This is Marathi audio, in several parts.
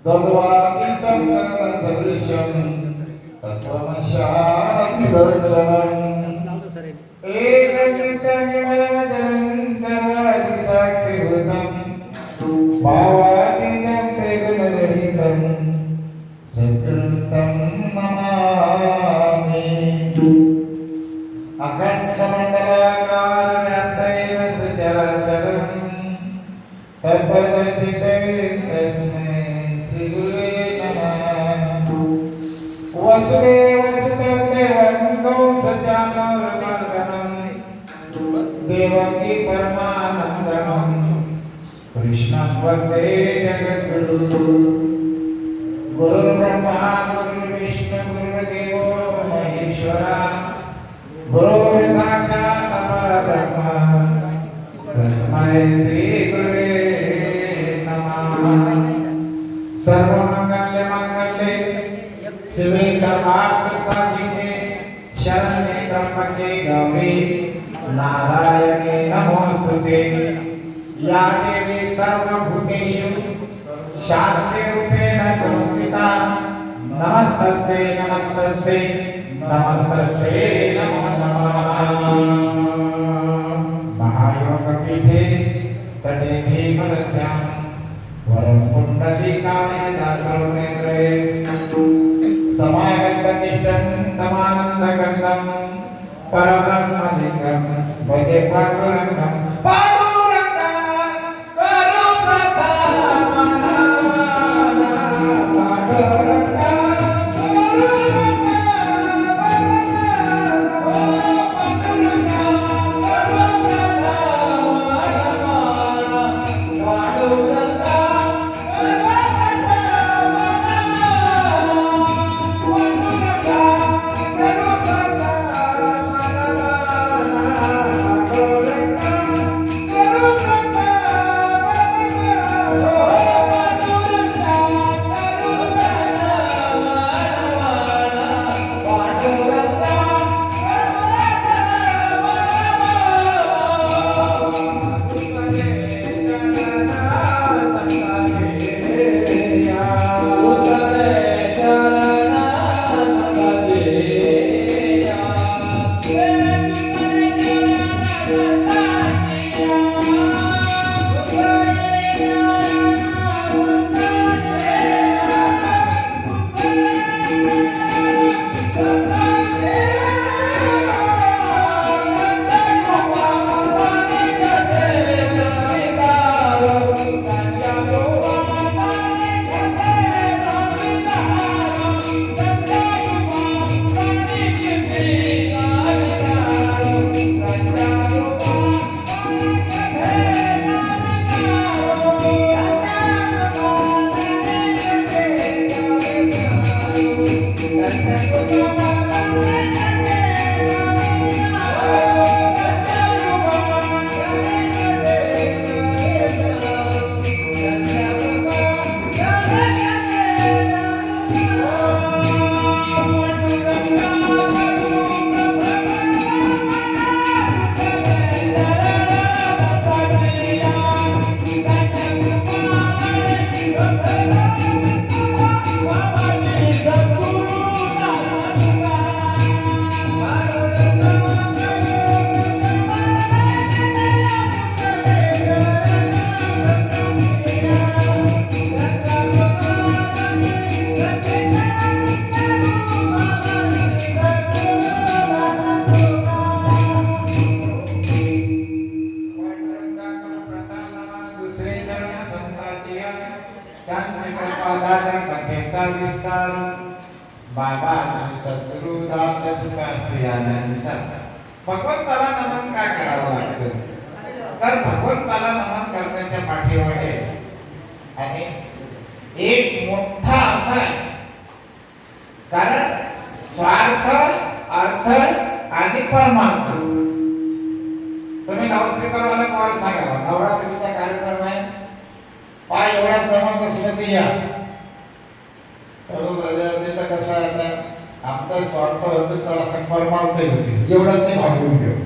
तद्वातीतं सदृशं तत्त्वमस्यादिदर्शनम् एकनित्यनिमयमजनं सर्वादिसाक्षिभूतं भावातीतं त्रिगुणरहितं सद्गुरुं नमामि। अखण्डमण्डलाकारव्याप्तेन सचराचरं तत्पदर्शितेन तस्मै श्रीगुरुवे नमः। वसुदेवसुतं देवं कंसचाणूरमर्दनं देवकी परमानन्दं कृष्णं वन्दे जगद्गुरुं। गुरुर्ब्रह्मा गुरुर्विष्णु गुरुर्देवो महेश्वरा गुरुर्साक्षात् परब्रह्म तस्मै श्रीगुरुवे नमः। सर्वमङ्गलमाङ्गल्ये शिवे सर्वार्थसाधिके शरण्ये त्र्यम्बके गौरी नारायणे नमोस्तुते। या देवी सर्वभूतेषु शान्तिरूपेण संस्थिता नमस्तस्यै नमस्तस्यै नमस्तस्यै नमो नमः। महायोगपीठे तटे भीमनद्यां वरं पुण्डरीकाय दातृनेत्रे समागततिष्ठन् तमानन्दगन्धं परब्रह्मलिङ्गं भजे पाण्डुरङ्गं। कथेचा विस्तार बाबा सद्गुरुदास तुकाश्रियानुसार भगवंताला नमन काय करावं लागतं तर भगवंताला नमन करण्याच्या पाठीमागे आणि एक मोठा अर्थ आहे. कारण स्वार्थ अर्थ आणि परमार्थ. तुम्ही लाऊडस्पीकरवाला कोणाला सांगा नवरात्रीचा कार्यक्रम आहे पाय एवढ्यात जमत असलं ते या तिथं कसं आता आमचा स्वार्थ होतो त्याला परमार्थ होते एवढं ते भागवून घेऊ.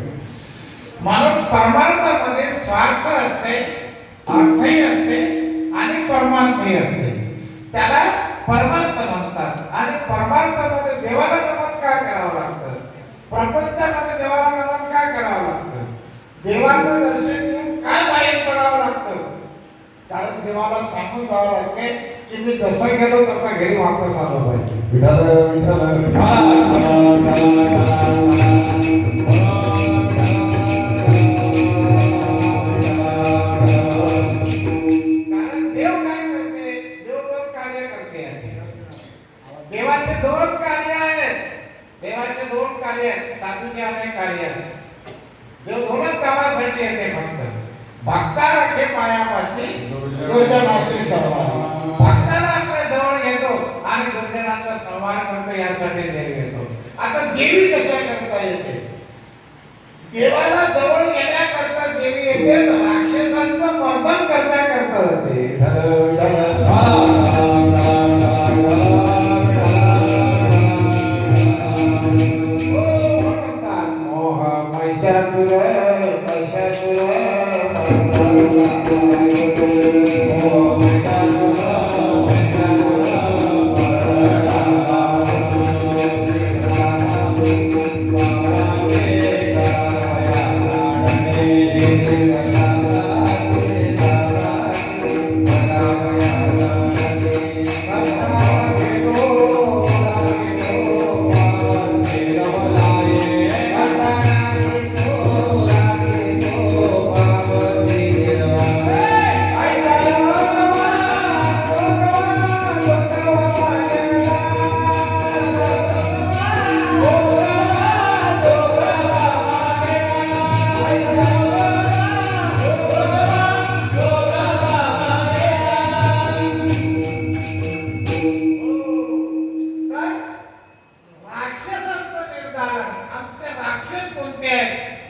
म्हणून परमार्थामध्ये स्वार्थ असते अर्थही असते आणि परमार्थही असते. त्याला परमार्थ म्हणतात. आणि परमार्थामध्ये देवाला नमन काय करावं लागतं प्रपंचामध्ये देवाला नमन काय करावं लागतं देवाचं दर्शन घेऊन काय बाहेर पडावं लागतं. कारण देवाला सांगून जावं लागते की मी जसं गेलो तसं घरी वापस आलो पाहिजे. विठाल विठाल कारण देव काय करते देव दोन कार्य करते. देवाचे दोन कार्य आहेत. देवाचे दोन कार्य आहेत. साधूचे अनेक कार्य आहेत. देव दोनच कामासाठी येते फक्त भक्ता रखे पायापाशी दुर्जनाशी संवाद. भक्ताला आपल्या जवळ येतो आणि दुर्जनाचा संवाद करतो यासाठी देव येतो. आता देवी कशा करता येते देवाला जवळ येण्याकरता देवी येते राक्षसांचं मर्दन करण्याकरता येते. मोह महिषासुर महिषासुर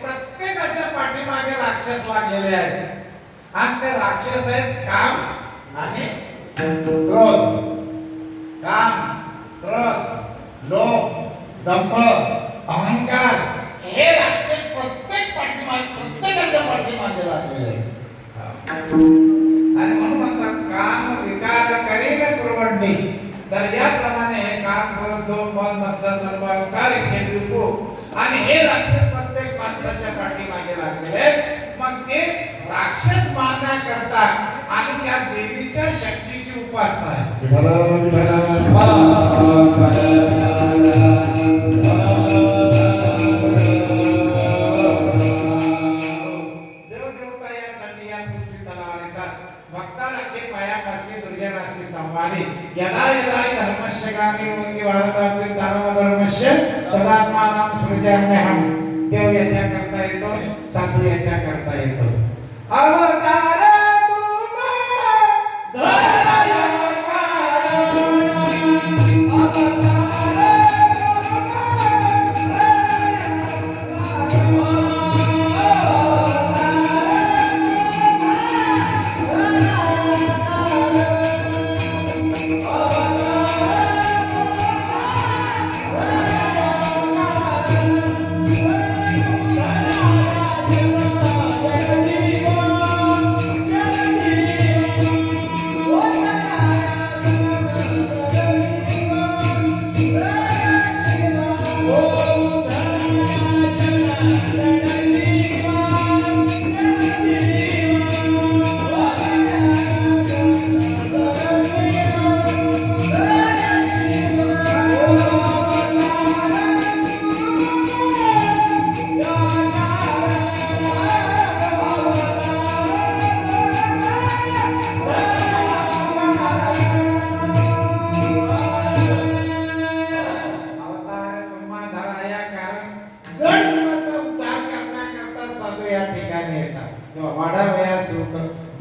प्रत्येकाच्या पाठीमागे राक्षस लागलेले आहेत आणि ते राक्षस आहेत काम आणि क्रोध. काम क्रोध लोभ दंभ अहंकार हे राक्षस प्रत्येकाच्या पाठीमागे लागलेले आहेत. आणि म्हणून म्हणतात काम विकार करीन प्रवडणी. तर याप्रमाणे हे काम क्रोध लोभ मद मत्सर दंभ अहंकार आणि हे राक्षस प्रत्येक माणसाच्या पाठीमागे लागलेले. मग ते राक्षस मारण्याकरता आणि या देवीच्या शक्तीची उपासना आहे. देवदेवता यासाठी या पृथ्वी तलावर येतात. भक्ताला के पायापाशी दुर्जनाशी संवादी यदा यदा धर्मस्य ग्लानिर्भूते भारतात्मक दानव धर्मस्य तदात्मानं सृजाम्यहं. देव याच्या करता येतो साधू याच्या करता येतो. अवतार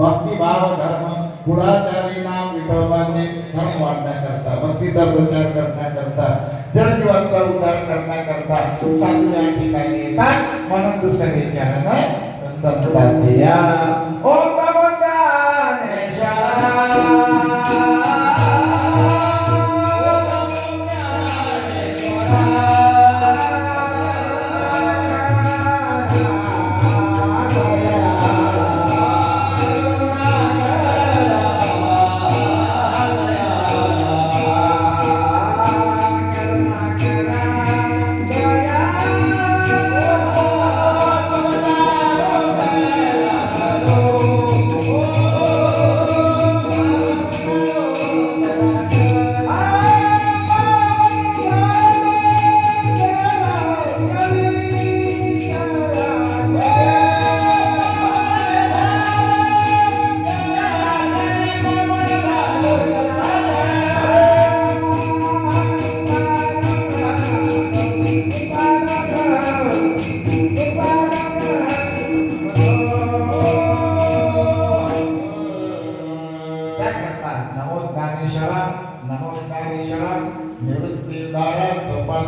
भक्तिभाव धर्म कुळाचारी नाम विठोबाचे धर्म वाढण्याकरता भक्तीचा प्रचार करण्याकरता जडजीवांचा उद्धार करण्याकरता साधू या ठिकाणी येतात म्हणून दुसरे चरण संतांचे या ओम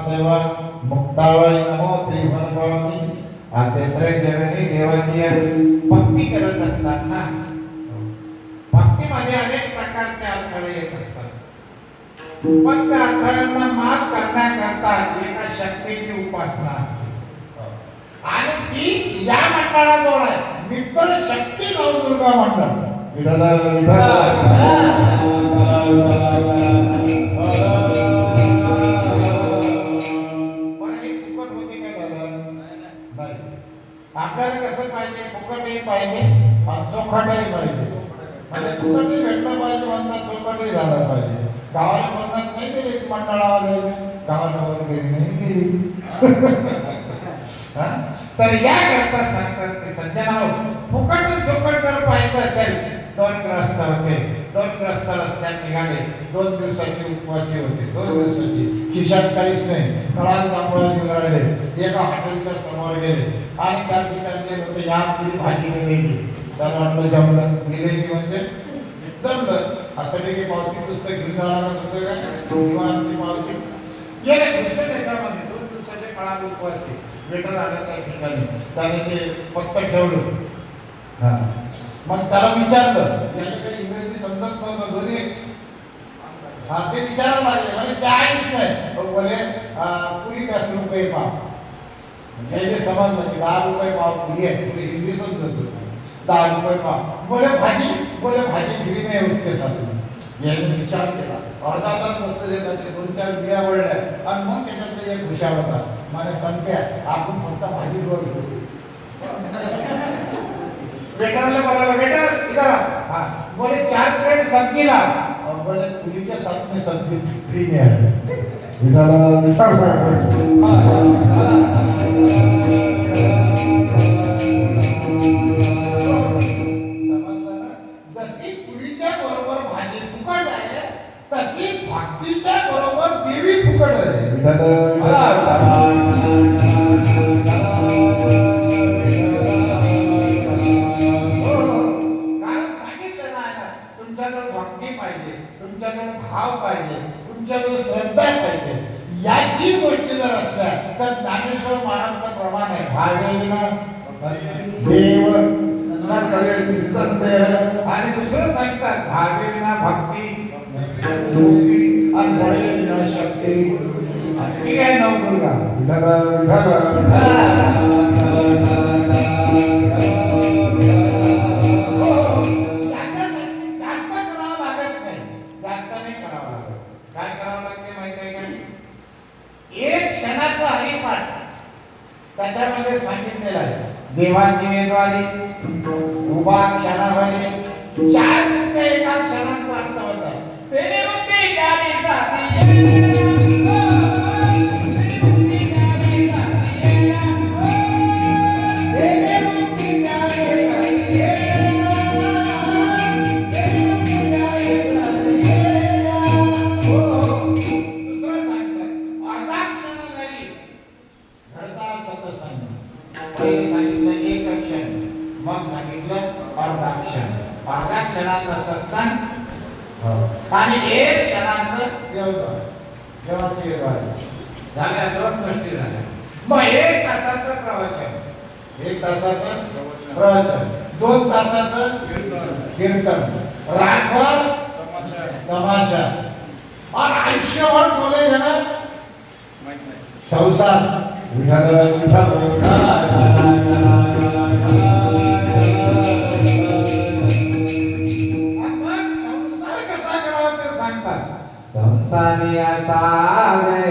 नमो मुक्तावय नमो त्रिभुवनपावनी आद्यत्र जननी देवाची भक्ती करत असताना भक्तीमध्ये अनेक प्रकारचे अडथळे येत असतात पण त्या अडथळ्यांना मात करण्याकरता एका शक्तीची उपासना असते आणि ती या मंडळाजवळ आहे मित्र शक्ती नवदुर्गा मंडळ आपल्याला कसं पाहिजे फुकटही पाहिजे चोखटही पाहिजे म्हणजे फुकटही भेटलं पाहिजे म्हणतात चोखटही झालं पाहिजे गावाला म्हणतात नाही गेले मंडळावाले गावाला वगैरे नाही गेली तर या करता सांगतात की सज्जनाहो फुकट चोखट जर पाहिजे असेल दोन ग्रस्त होते दोन ग्रस्त रस्त्यात निघाले 2 दिवसाची उपवासी होते 2 दिवसाची खिशात काहीच नाही कळाल जांभळा निघाले एका हॉटेलच्या समोर गेले आणि त्या ठिकाणी होते या पिढी भाजी मिळेली त्याला वाटलं जमलं मिळेली म्हणजे जमलं आता की पावती पुस्तक घेऊन जाणार होतं काय आमची पावती गेले पुस्तक त्याच्यामध्ये 2 दिवसाचे कळाल उपवासी वेटर आलं त्या ठिकाणी त्याने ते पत्त ठेवलं हा मग त्याला विचारलं याला काही इंग्रजी समजत नव्हतं दोन्ही हा ते विचारायला लागले म्हणजे काहीच नाही बोले पुरी 10 रुपये पाव म्हणजे समजलं की 10 रुपये पाव पुरी आहे पुरी हिंदी समजत होती 10 रुपये पाव बोले भाजी फ्री नाही उसके साथ याने विचार केला अर्धा तास बसले त्याचे 2-4 बिया वळल्या आणि मग त्याच्यातले एक हुशार होता मला सांगते आपण फक्त भाजी जोड घेऊ वेटरला बोला वेटर इधर हाँ बोले 4 प्लेट सब्जी ला और बोले पूरी के साथ में सब्जी फ्री में है जशी पुरीच्या बरोबर भाजी फुकट आहे तशी भक्तीच्या बरोबर देवी फुकट आहे भाव पाहिजे तुमच्याकडे श्रद्धा पाहिजे या जी गोष्टी जर असल्या तर ज्ञानेश्वर महाराजांचं प्रमाण आहे भावेना देव आणि दुसरं सांगतात भावेना भक्ती मुक्ती आणि बळे शक्ती ठीक आहे नवदुर्गा त्याच्यामध्ये सांगितलेलं आहे देवाची वेदवारी उभा क्षणामध्ये 4 मिनिटे एका क्षणात प्राप्त होतात तेने मुक्ती ज्ञानी जाती पहिले सांगितलं एक क्षण मग सांगितलं अर्धा क्षण अर्ध्या क्षणाचा सत्संग आणि 1 क्षणाचं देवाची झाल्या 2 गोष्टी झाल्या. मग 1 तासाचं प्रवचन, 1 तासाचं प्रवचन, 2 तासाचं कीर्तन, रातभर तमाशा और आयुष्यभर बोले जण संसार संसारिया सावे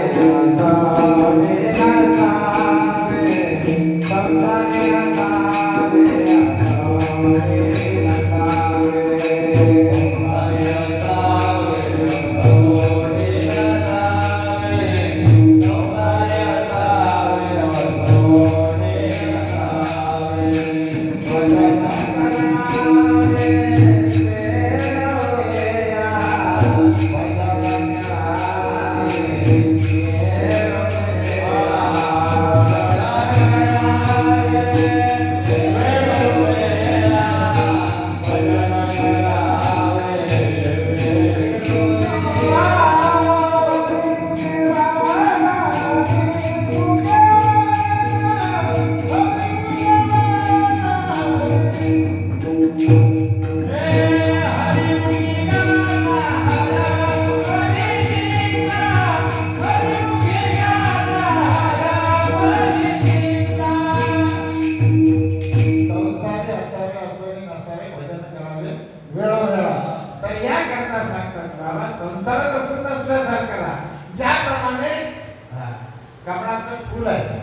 कमळाचं फूल आहे.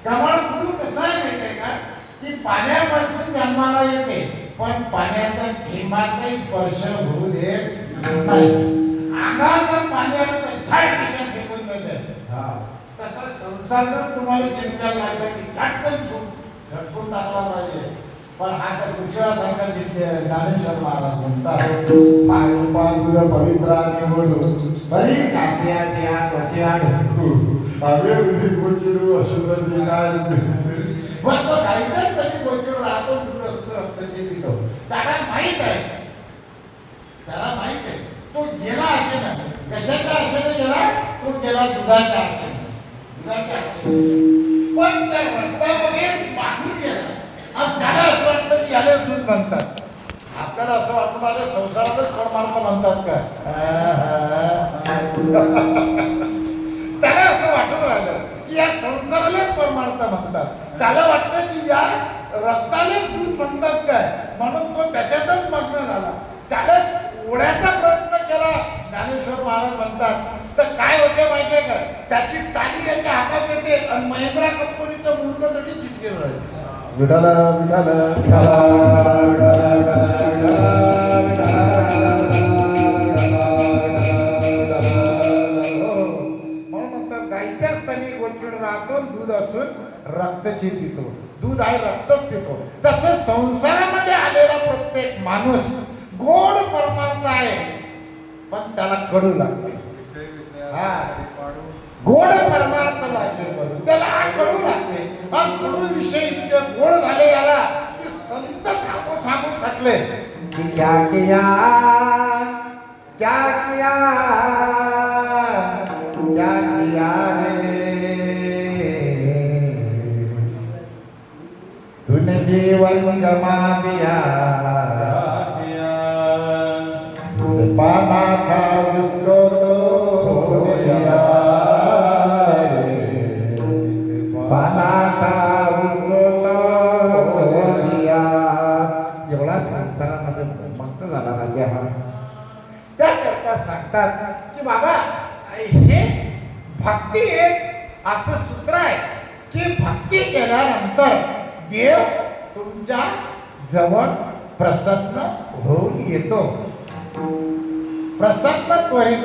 कमळ फूल कसं आहे माहितीये का की पाण्यापासून जन्माला येते पण पाण्याचा थेंबाचाही स्पर्श होऊ देत नाही. अंगावर जर पाणी आलं तर झट दिशा फेकून देते. तसा संसार जर तुम्हाला चिंतायला लागला की झटकन झटकून टाकला पाहिजे. पण हा तर कुशळासारखा चिंते ज्ञानेश्वर महाराज म्हणतात माय रूपांतुर पवित्राने बोलू बरी कासियाची आग वचिया ढकू हवे उदी गोचिडू अशुद्ध काय पण तो काहीतरी तरी गोचिडू राहतो दूर असतो रक्ताची पितो. त्याला माहित आहे तो गेला असे ना कशाच्या आशेने गेला तो गेला दुधाच्या आशेने पण त्या रक्तामध्ये बांधून गेला. आज त्याला असं वाटतं की याला दूध म्हणतात. आपल्याला असं वाटतं माझ्या संसारातच कोण मार्ग म्हणतात का त्याला असं वाटत राहिलं की या संसारालाच परमार्थ म्हणतात. त्याला वाटतं की या रक्तालाच दूध म्हणतात काय म्हणून तो त्याच्यातच मग्न झाला. त्याला ओढ्याचा प्रयत्न केला. ज्ञानेश्वर महाराज म्हणतात तर काय होते माहितीये का त्याची टाळी याच्या हातात येते आणि महिंद्रा कंपनीचं मूर्ख तरी चिटके राहते. विठाल विठाल गाईच्याच स्तनी गोचिड राहतो दूध असून रक्तची पितो. दूध आहे रक्तच पितो. तसं संसारामध्ये आलेला प्रत्येक माणूस गोड परमार्थ आहे पण त्याला कडू लागते. गोड परमार्थ लागते कडू त्याला कडू लागते. आणि कडू विषय इतके गोड झाले याला की संत थांबू थकले की क्या किया क्या किया क्या किया रे तूने जीवन गमा दिया पाना था उसको तो दिया पाना था उसको तो दिया. एवढा संसारामध्ये मस्त झाला राजा हा. त्याकरता सांगतात की बाबा हे भक्ती एक असं सूत्र आहे की भक्ती केल्यानंतर देव तुमच्या जवळ प्रसन्न होऊन येतो. प्रसन्न त्वरित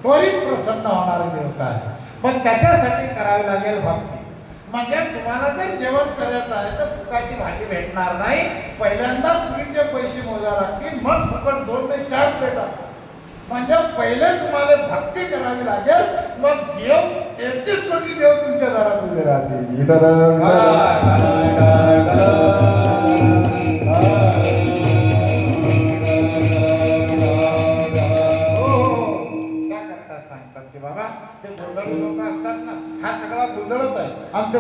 प्रसन्न होणारे देवता आहे. पण त्याच्यासाठी करावी लागेल भक्ती. म्हणजे तुम्हाला जर जेवण करायचं आहे तर फुकाची भाजी भेटणार नाही. पहिल्यांदा पुरीचे पैसे मोजावे लागतील मग फुकट 2 ते 4 प्लेटा. म्हणजे पहिले तुम्हाला भक्ती करावी लागेल मग देव 33 कोटी देव तुमच्या दारात उभे राहतील.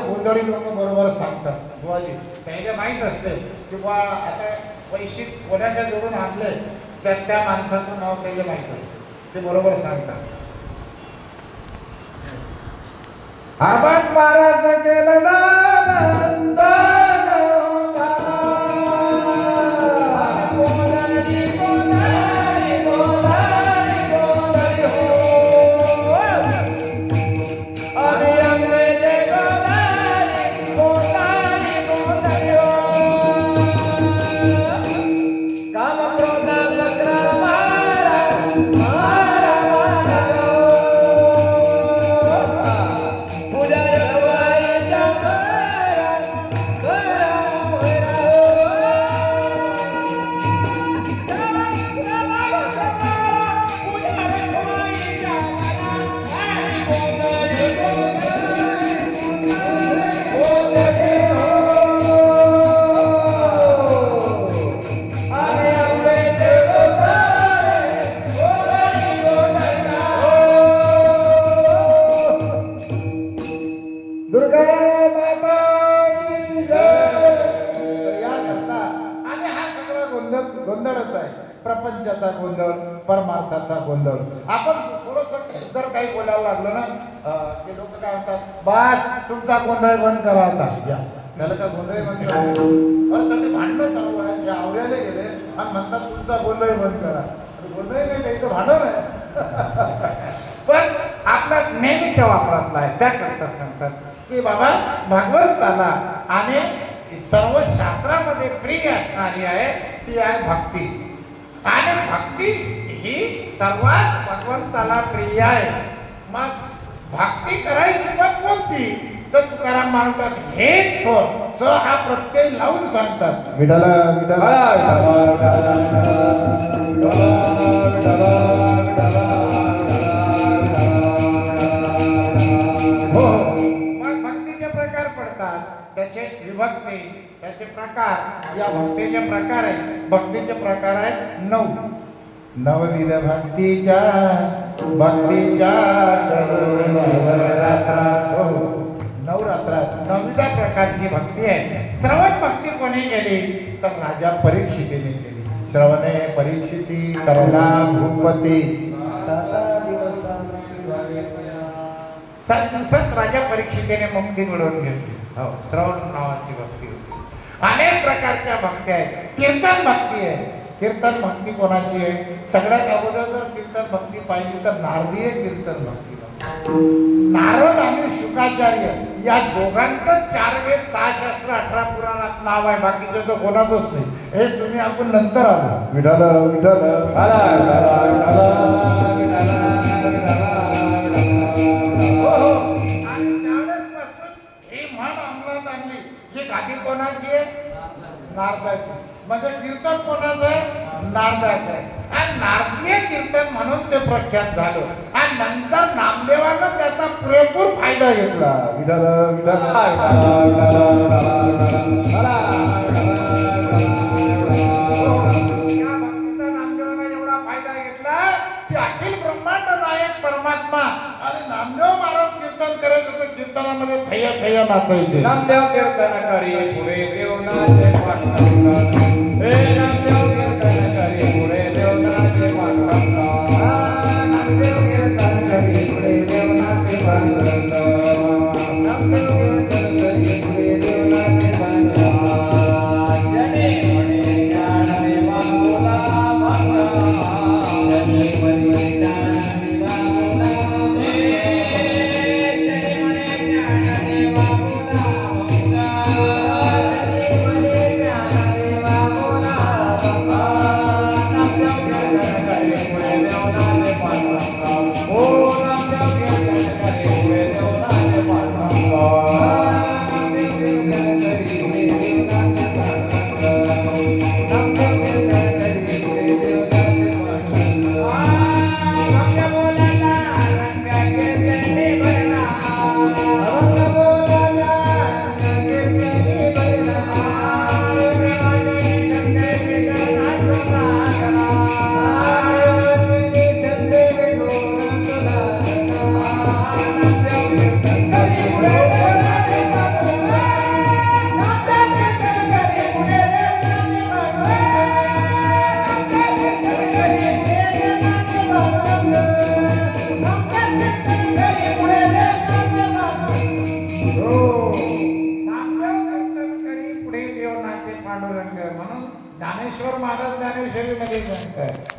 गोंधळी लोक बरोबर सांगतात बुवाजी, त्याला माहीत असते की बुवा आता पैसे कोणाच्या जोडून आणले तर त्या माणसाचं नाव त्याला माहीत असते, ते बरोबर सांगतात. आपण महाराज केलं दान, दान, गोंधळच आहे, प्रपंचाचा गोंधळ, परमार्थाचा गोंधळ. आपण थोडस जर काही बोलायला लागलो ना ते लोक काय म्हणतात, बस तुमचा गोंधळ बंद करा आता, या त्याला का गोंधळ बंद करा, अरे भांडणं चालू आहे, या आवड्याला गेले आणि म्हणतात तुमचा गोंधळ बंद करा. गोंधळ नाही, काही तर भांडण आहे. पण आपला नेहमीच्या वापरातला आहे, त्याकरता सांगतात की बाबा भगवंताला आणि सर्व शास्त्रामध्ये प्रिय असणारी आहे ती आहे भक्ती. आणि भक्ती ही सर्वात भगवंताला प्रिय आहे. मग भक्ती करायची पण कोणती, तर तुकाराम म्हणतात हेच कोण, सो हा प्रत्यय लावून सांगतात विठ्ठल विठ्ठल. हो, मग भक्तीचे प्रकार पडतात, त्याचे विभक्ती, त्याचे प्रकार. या भक्तीचे प्रकार आहेत, भक्तीचे प्रकार आहेत 9. नवविध भक्तीच्या नवरात्रात, हो नवरात्रात 9व्या प्रकारची भक्ती आहे. श्रवण भक्ती कोणी केली तर राजा परीक्षितीने केली. श्रवणे परीक्षिती करला भूपती, 7 दिवसात राजा परीक्षितीने मुक्ती मिळवून घेतली. हो, श्रवण नावाची भक्ती होती. अनेक प्रकारच्या भक्ती आहेत. कीर्तन भक्ती आहे. कीर्तन भक्ती कोणाची आहे, सगळ्यात अगोदर जर कीर्तन भक्ती पाहिजे तर नारदीय कीर्तन भक्ती. नारद आणि शुकाचार्य या दोघांचं 4 वेद 6 शास्त्र 18 पुराणात नाव आहे, बाकीचं तर कोणाचंच नाही. हे तुम्ही आपण नंतर आलो विठाल विठाल. गादी कोणाची आहे, नारदाची. म्हणजे कीर्तन कोणाचं आहे, नारदाचं आहे. आणि नारदीय कीर्तन म्हणून ते प्रख्यात झालं. आणि नंतर नामदेवानं त्याचा पुरेपूर फायदा घेतला. विठाल विठाल. या भक्तीचा नामदेवानं एवढा फायदा घेतला की अखिल ब्रह्मांड नायक परमात्मा आणि नामदेव महाराज कीर्तन करायचं तर कीर्तनामध्ये थैया थैया नाचायचे. नामदेव कीर्तन करी पुढे देव नाचे पांडुरंग, हे नामदेव कीर्तन करी पुढे देव नाचे पांडुरंग, नामदेव कीर्तन करी पुढे देव नाचे पांडुरंग, नामदेव कीर्तन करी पुढे देव नाचे पांडुरंग. जने म्हणे ज्ञानाने बाबूला बाबा, जने म्हणे ज्ञानाने बाबूला, ज्ञानेश्वर महाराज ज्ञानेश्वरीमध्ये म्हणतात,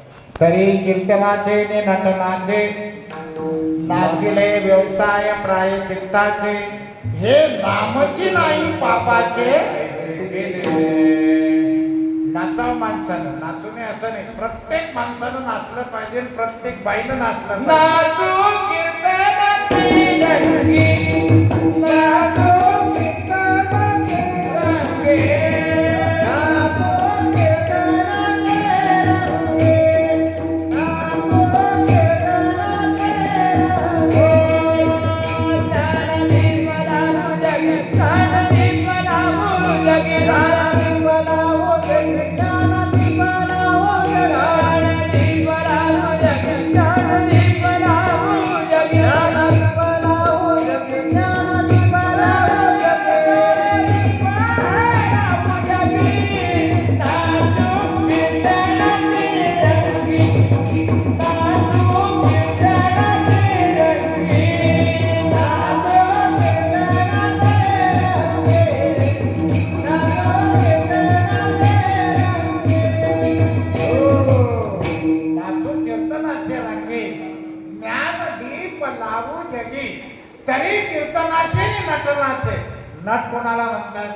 तरी कीर्तनाचे ने नटनाचे नासिले व्यवसाय प्रायचित्ताचे, हे नामची नाही पापाचे. नाचावं माणसानं, नाचू नये असं नाही, प्रत्येक माणसानं नाचलं पाहिजे, प्रत्येक बाईनं नाचलं पाहिजे. नाचू कीर्तनाची रंगी, नाचू कीर्तनाची रंगी, नाचू कीर्तनाची रंगी, नाचू कीर्तनाची रंगी. ज्ञानदीप लावू जगी, ज्ञानदीप लावू जगी, ज्ञानदीप लावू जगी, ज्ञानदीप लावू जगी, ज्ञानदीप लावू जगी, ज्ञानदीप लावू जगी, ज्ञानदीप लावू जगी, ज्ञानदीप लावू जगी, नाचू कीर्तनाची रंगी, नाचू कीर्तनाची रंगी, नाचू नाचू कीर्तनाचे रंगी, ज्ञान दीप लावू जगी, तरी कीर्तनाचे आणि नटनाचे. नट कोणाला म्हणतात?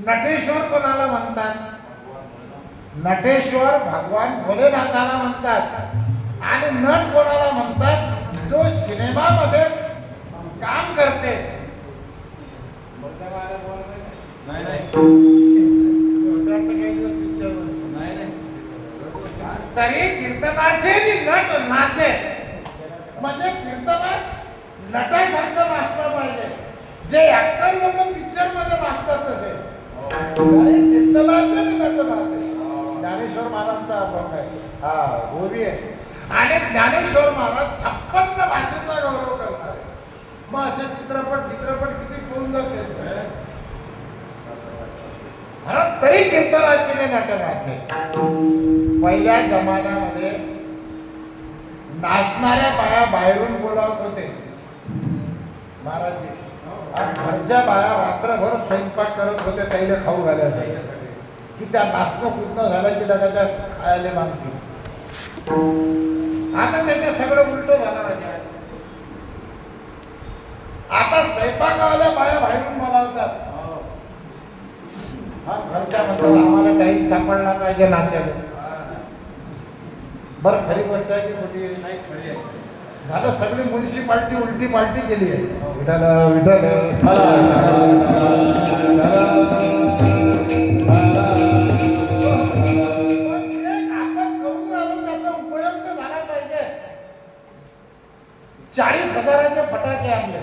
नटेश्वर कोणाला म्हणतात? नटेश्वर भगवान भोलेनाथाला म्हणतात. आणि नट कोणाला म्हणतात? जो सिनेमामध्ये काम करते. तरी कीर्तनाचे आणि नट नाचे, म्हणजे कीर्तनात नटासारखं नाचलं पाहिजे, जे ऍक्टर लोक पिक्चर मध्ये नाचतात तसे. तरी कीर्तनाचे आणि नट नाचे. ज्ञानेश्वर महाराजांचा अभंग आहे, हा गोरी आहे. आणि ज्ञानेश्वर महाराज 56 भाषेचा गौरव करतात. मग असे चित्रपट किती होऊन जाते. तरी कीर्तनाचे आणि नटनाचे. पहिल्या जमान्यामध्ये नाचणाऱ्या बाया बाहेरून बोलावत होते महाराजजी. घरच्या बाया रात्रभर स्वयंपाक करत होते त्याला खाऊ घालायसाठी, की त्या नाचणं पूर्ण झालं की लगाच्या खायला मागतील. आता त्याचं सगळं उलट झालं राजा. आता स्वयंपाकावाल्या बाया बाहेरून बोलावतात. हा घरच्या म्हणतात आम्हाला टाईम सापडला पाहिजे नाचायला. बरं खरी गोष्ट आहे की खोटी झालं? सगळी म्युनिसिपाल्टी उलटी पालटी केली आहे. विठाल विठाल आपण करून राहिलो त्याचा उपयोग तर झाला पाहिजे. 40,000चे फटाके आणले,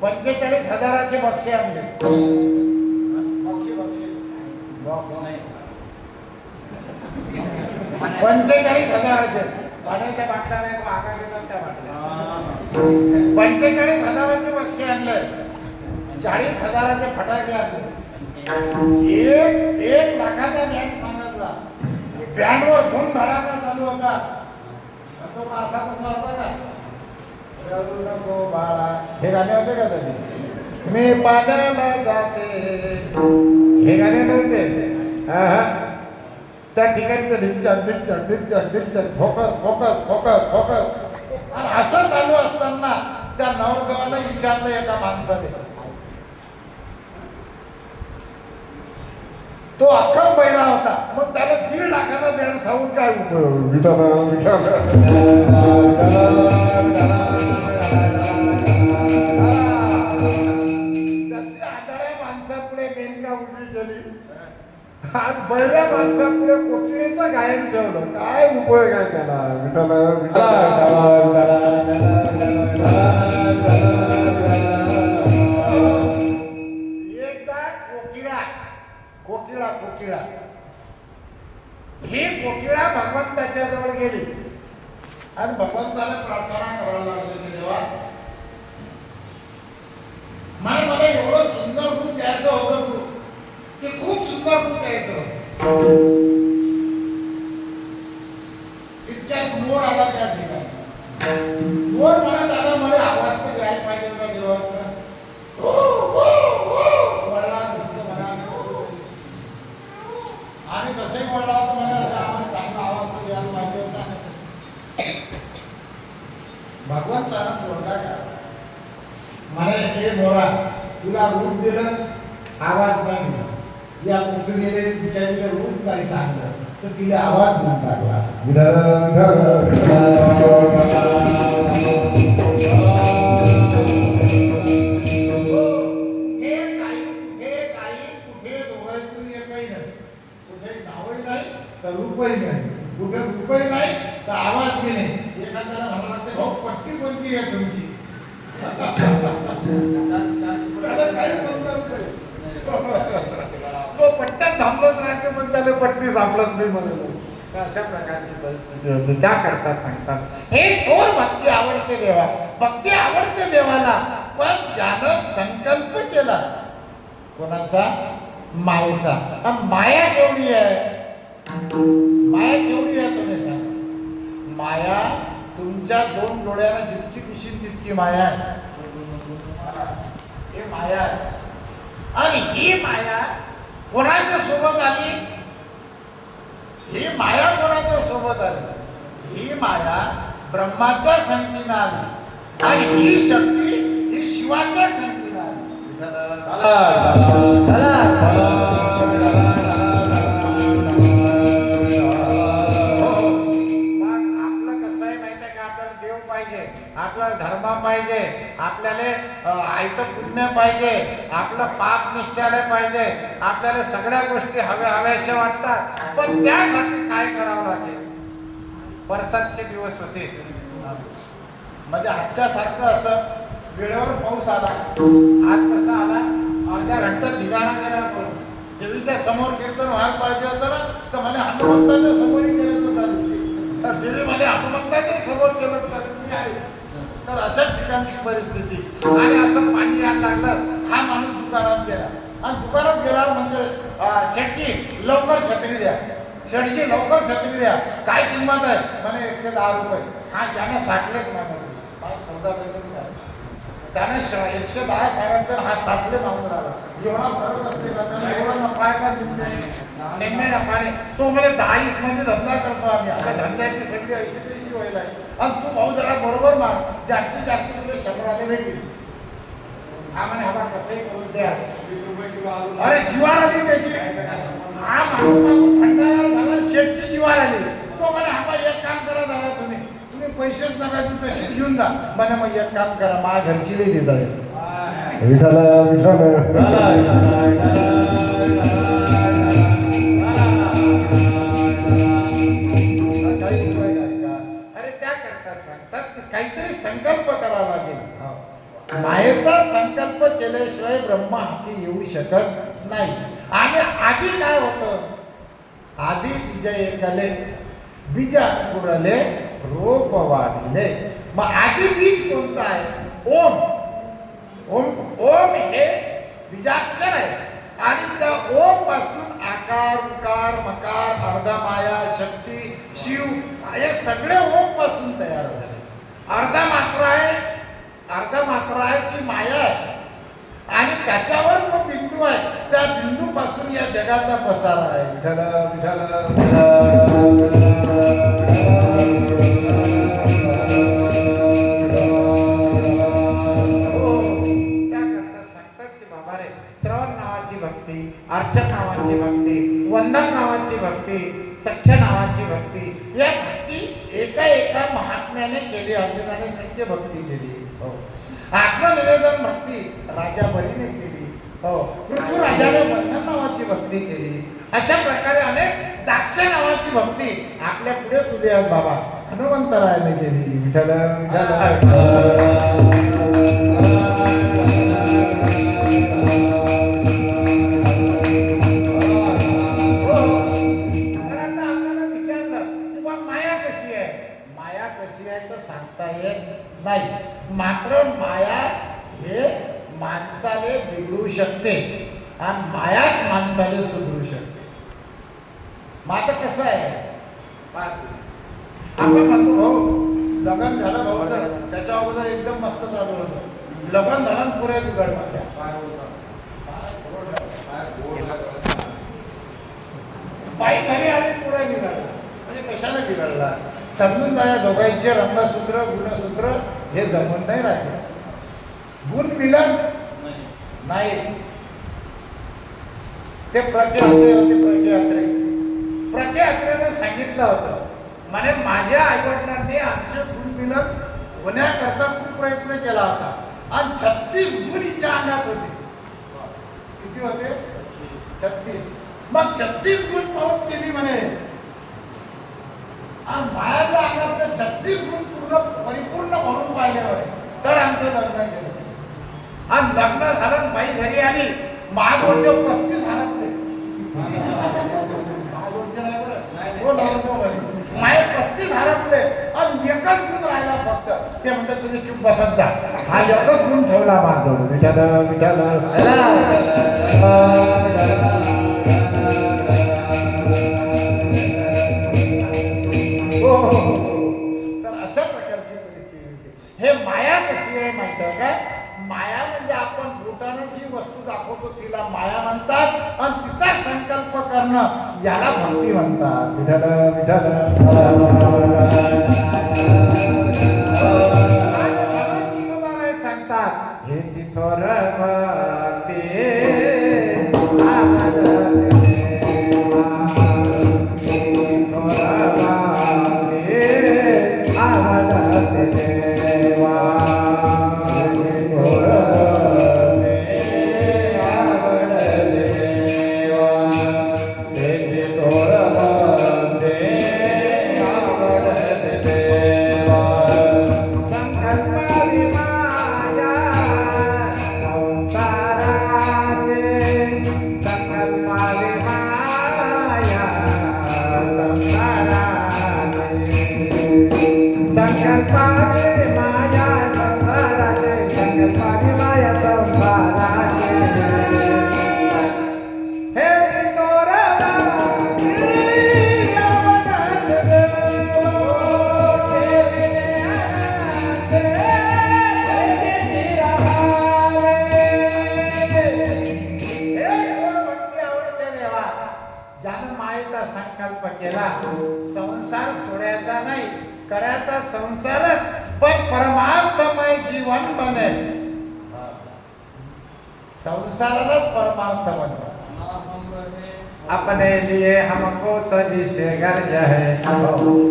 45,000चे बक्षे आणले. बक्षे 45,000चे पाण्याच्या बाटल्या नाही, आगा घेतात त्या बाटल्या. 45,000चे बक्षे आणले, 40,000चे फटाके आणले. एक लाखाचा बँड सांगितला. बँडवर धूम धडाका चालू होता. तो असा कसा होता का? रडू नको बाळा, हे गाणे होते का त्याचे? मी पाण्याला जाते, हे गाणे नव्हते. हा हा, त्या ठिकाणी फोकस फोकस फोकस फोकस. आणि असं चालू असताना त्या नवरदेवाला विचारलं एका माणसाने. तो अख्खा बहिरा होता. मग त्याला 1.5 लाखाचा बँड सांगून काय उपयोग? तसे आदळ्या माणसापुढे मेनका उभी केली. आज बहिऱ्या माणसापुढे कोकिळीचं गायन ठेवलं. काय उपयोग आहे त्याला? एकदा कोकिळा ही कोकिळा भगवंताच्या जवळ गेली आणि भगवंताला प्रार्थना करायला लागली की देवा, मला एवढं सुंदर रूप द्यायचं होतं तू, की खूप सुंदर रूप द्यायचं होतं. इतक्यात मोर आला त्या ठिकाणी. मोर म्हणत आला, मला आवाज तर द्यायला पाहिजे होता देवाचा. आणि आवाज नाही दिला. या कुकडीने बिचारीला रूप काही सांगलं तर तिला आवाज देऊन टाकला. कुठे दोघांतून एकही नाही, कुठे नावही नाही तर रूपही नाही, कुठे रूपही नाही तर आवाज बी नाही. एखाद्याला म्हणावं लागते भाऊ पट्टी कोणती आहे तुमची? त्याला काही समजत नाही. तो पट्ट्या थांबत राहते पण त्याला पट्टी सापडत नाही म्हणून. अशा प्रकारची परिस्थिती होती. त्याकरता सांगतात हे थोर भक्ती आवडते देवा. भक्ती आवडते देवाला, पण ज्यानं संकल्प केला कोणाचा? मायेचा. आणि माया केवढी आहे? माया केवढी आहे तुम्ही सांगा. माया तुमच्या दोन डोळ्याला जितकी दिसेल तितकी माया आहे. हे माया आहे. आणि ही माया कोणाच्या सोबत आली? ही माया कोणाच्या सोबत आली? ही माया ब्रह्माच्या संगतीनं आली. आणि ही शक्ती ही शिवाच्या संगतीनं आली. आपल्याला धर्म पाहिजे, आपल्याला आयतं पुण्य पाहिजे, आपलं पाप निष्ठालय पाहिजे, आपल्याला सगळ्या गोष्टी हव्याशा वाटतात. पण त्यासाठी काय करावं लागेल? बरसातचे दिवस होते, म्हणजे आजच्या सारखं असं वेळेवर पाऊस आला. आज कसा आला? अर्ध्या घंटा धिगाणा गेला. देवीच्या समोर कीर्तन व्हायला पाहिजे होतं ना, तर म्हणे हनुमंताच्या समोरही केलं तर चालू. देवी म्हणे हनुमंताच्या समोर केलं तर आहे. तर अशा ठिकाणची परिस्थिती. आणि असं पाणी यायला लागलं. हा माणूस दुकानात गेला आणि दुकानात गेला म्हणजे शेठजी लवकर छत्री द्या, शेठजी लवकर छत्री द्या. काय किंमत आहे? म्हणे 110 रुपये. हा ज्यानं साठलेच नाही काय सौदा करतो त्याने 110 सांगितलं, हा साठले मागून राहिला. एवढा फरक असते का? त्याला एवढा नफा आहे का? नेमके नफाने. तो म्हणे 10-20 मध्ये धंदा करतो आम्ही. आपल्या धंद्याची सगळी ऐशी व्हायला आहे. आणि तू भाऊ जरा बरोबर माग, जास्तीत जास्त तुला 100 भेटेल. हा म्हणे हा कसंही करून द्या. 20 रुपये किलो आलू. अरे जीवार आली त्याची. हा मागून थंडागार झाला. शेठची जीवार आली. तो म्हणे हा एक काम करा दादा, तुम्ही पैसेच नका तू तशी घेऊन जा. म्हणे मग एक काम करा, माझ्या घरची लई देत आहे. विठाला अरे त्याकरता सांगतात की काहीतरी संकल्प करावा लागेल. मायेचा संकल्प केल्याशिवाय ब्रह्मा हाती येऊ शकत नाही. आणि आधी काय होतं? आधी विजय कले बीजा कुरले रोप वाढले. मग आधी बीज कोणतं आहे? ओम. ओम ओम हे बीजाक्षर आहे. आणि त्या ओम पासून आकार उकार मकार अर्धा माया शक्ती शिव हे सगळे ओम पासून तयार झाले. अर्धा मात्रा आहे ती माया आहे. आणि त्याच्यावर जो बिंदू आहे त्या बिंदू पासून या जगाचा पसारा आहे. श्रवण नावाची भक्ती, अर्चन नावाची भक्ती, वंदन नावाची भक्ती, सख्य नावाची भक्ती, या भक्ती एका महात्म्याने केली. अर्जुनाने सख्य भक्ती केली. आत्मनिवेदन भक्ती राजा बलीने केली. पृथ्वीराजाने वंदन नावाची भक्ती केली. अशा प्रकारे अनेक दास्य नावाची भक्ती आपल्या पुढे उभे आहेत बाबा हनुमंतरायाने केली. सांगता येत नाही. मात्र माया हे माणसाले बिघडू शकते आणि मायाच माणसाले सुधरू शकते. मात्र कसं आहे? आपण म्हणतो भाऊ लग्न झालं भाऊचं, त्याच्या अगोदर एकदम मस्त चालू होतं. लग्न झालं पुरे बिघड माझ्या बाई घरी आली पुरे बिघडला. म्हणजे कशाने बिघडला? समजून जाया दोघांचे रंगसूत्र गुणसूत्र हे जमून नाही राहिले. गुण मिलन नाही. ते प्रज्ञात्रे होते. प्रज्ञात्रेने सांगितलं होतं म्हणे माझ्या आईवडिलांनी आमचे गुणविलक होण्याकरता खूप प्रयत्न केला होता आणि 36 गुण हिच्या अंगात होते. किती होते? 36. मग 36 गुण पाहून केली म्हणे आणि बाळाच्या अंगात 36 गुण परिपूर्ण भरून पाहिले म्हणे तर आमचं लग्न केलं. आणि लग्न झालं बाई घरी आली महाजोडचे 35 हरपले. महाजोडचे नाही बरं माये 35 हरपले आणि एकच गुण राहिला फक्त. ते म्हणतात तुम्ही चुप बसत जा. हा एकच गुण ठेवला महाजोड. विठाला विठाला तर अशा प्रकारची परिस्थिती. हे माया कशी आहे माहिती आहे का? माया म्हणजे आपण बोटाने जी वस्तू दाखवतो तिला माया म्हणतात आणि तिचा संकल्प करणं याला भक्ती म्हणतात. विठाला विठाला सांगतात हे चिथोर संकल्प केला संसार सोडायचा नाही करायचा संसारच पण परमार्थमय जीवन बने. संसारच परमार्थ बने. अपने लिए हमको सभी से गर्ज है.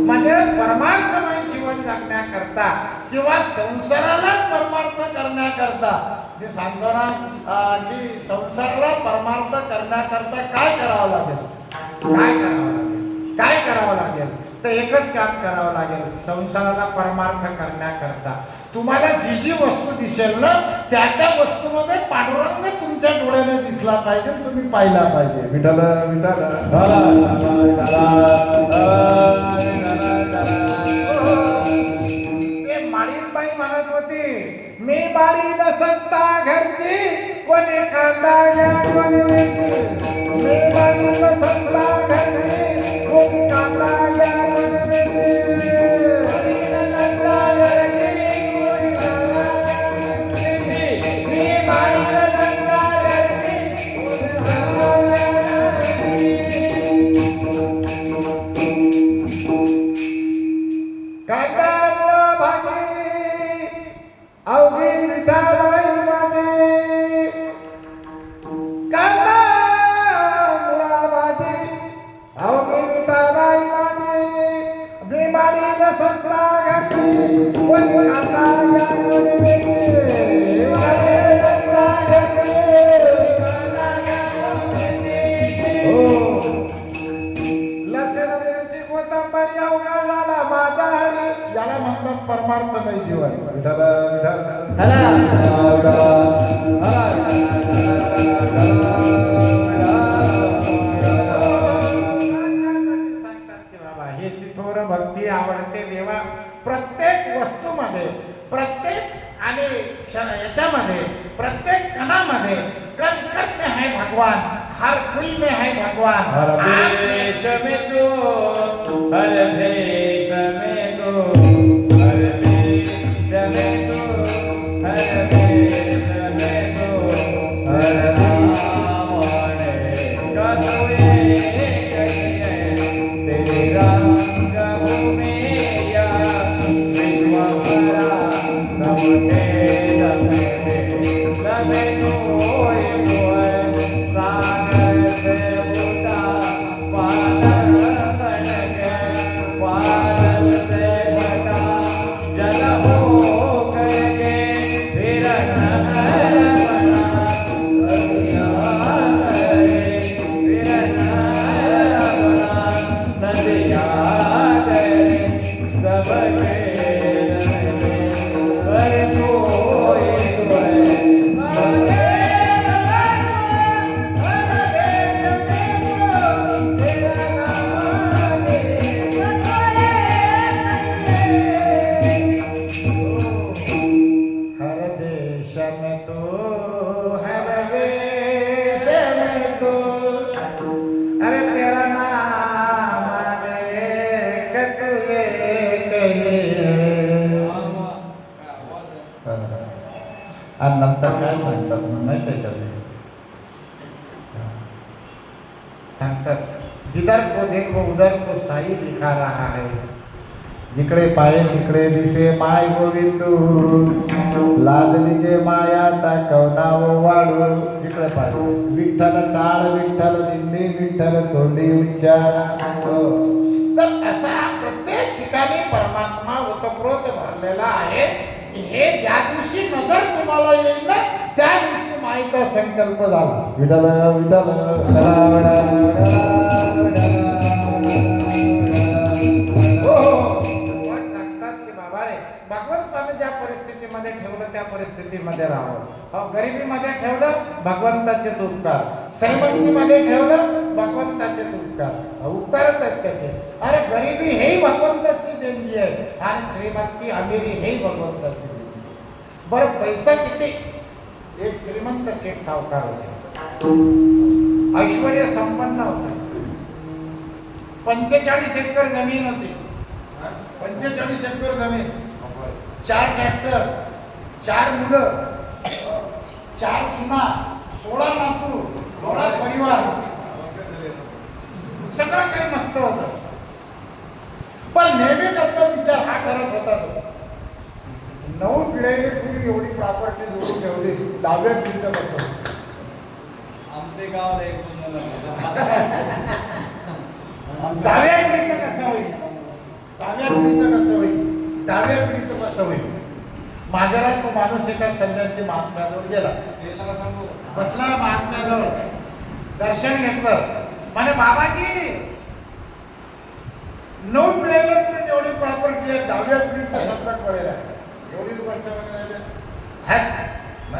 म्हणजे परमार्थमय जीवन जगण्याकरता किंवा संसाराला परमार्थ करण्याकरता मी सांगतो ना की संसाराला परमार्थ करण्याकरता काय करावं लागेल? काय करावं लागेल तर एकच काम करावं लागेल. संसाराला परमार्थ करण्याकरता तुम्हाला जी जी वस्तू दिसेल ना त्या त्या वस्तूमध्ये पांडुरंग तुमच्या डोळ्याने दिसला पाहिजे. तुम्ही पाहिला पाहिजे. विठाला विठाला ते माळीबाई म्हणत होती मी बाळी नसता घरची कोणी कांदा या कोणी मी बाळी नसता घरची कोणी कांदा या परमार्थमय जीवन. विठाला हे चिथोर भक्ती आवडते देवा. प्रत्येक वस्तूमध्ये प्रत्येक आणि याच्यामध्ये प्रत्येक कणामध्ये कण कण में है भगवान. हर फूल में है भगवान. हर भेष में तो हर भेष में तो हर भेष में तो हर भेष में तो हर नाम कतवे कहिए तेरे रंग भूमिया विश्वभरा सबके लगे लगे कोई कोई सागर से सांगतात जिधर को देखो उधर को साई दिखा रहा है. जिकडे पाये तिकडे दिसे माय गोविंदू लादली गे माया दाखवनाव वाढू. जिकडे पाय विठ्ठल टाळ विठ्ठल दिंडी विठ्ठल तोंडी उच्चारा. तर असा प्रत्येक ठिकाणी परमात्मा ओतप्रोत भरलेला आहे. हे ज्या दिवशी नजर तुम्हाला येईल ना त्या दिवशी माईचा संकल्प झाला. विठ्ठल विठ्ठल भगवंताने ज्या परिस्थितीमध्ये ठेवलं त्या परिस्थितीमध्ये राहावं. गरिबीमध्ये ठेवलं भगवंताचे उपकार, श्रीमंतीमध्ये ठेवलं भगवंताचे उपकार. उपकारच आहेत त्याचे. अरे गरिबी हेही भगवंताची देणगी आहे आणि श्रीमंती अमिरी हेही भगवंताची देणगी. बरं पैसा किती? एक श्रीमंत शेठ सावकार होते, ऐश्वर्य संपन्न होते. 45 एकर जमीन होती. 45 एकर जमीन, 4 ट्रॅक्टर, 4 मुलं, 4 सुना, 16 नातू, 16 परिवार, सगळं काही मस्त होतं. पण नेहमी करता विचार हा करत होता तो, 9 पिढीने तुम्ही एवढी प्रॉपर्टी जोडून ठेवली, 10व्या पिढीचं कसं? आमचे गाव 10व्या पिढीचं कसं होईल? 10व्या पिढीचं कसं होईल? 10व्या पिढीचं कसं होईल? माझ्याला तो माणूस एका संन्यासी महात्म्याजवळ गेला, बसला महात्म्याजवळ, दर्शन घेतलं. म्हणे बाबाजी 9 पिढीला तुम्ही एवढी प्रॉपर्टी आहे, 10व्या पिढीचं संकट पडेल आहे, एवढीच गोष्ट म्हणजे